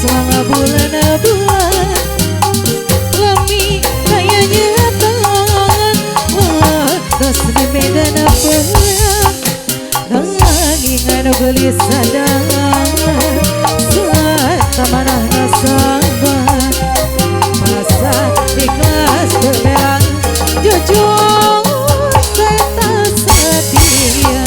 Selama bulan-bulan lami kayaknya tangan terus di medan perang nangingan beli sadar saat manah nasabar masa ikhlas bermerang jujur saya tak setia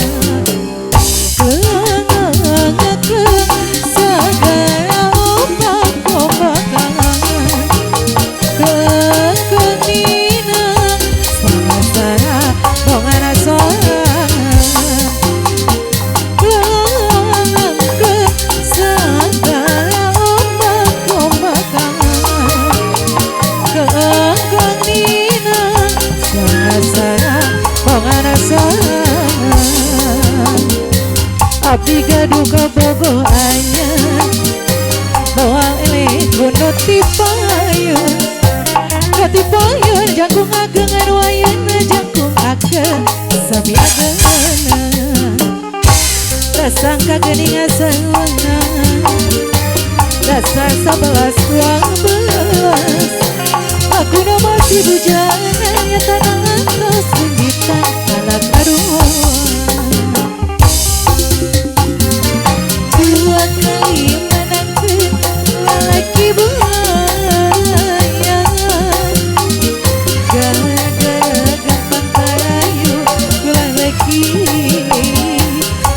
abdi gaduh ka bogoh anyar bawang eleh kuno tipayun katipayun jangkung agengan wayun jangkung agen sami agengan rasangka geningan sawangan dasar 11-12 aku na masih bujangan ya tanah atas limbitan anak aduan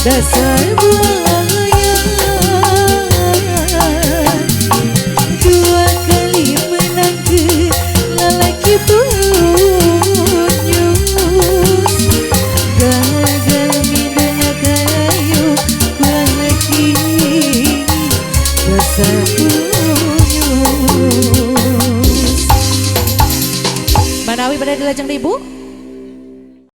dasar buaya dua kali menang ke lelaki bunyus gagal mindanya kayu lelaki dasar bunyus Manawi pada di Lajang Ibu.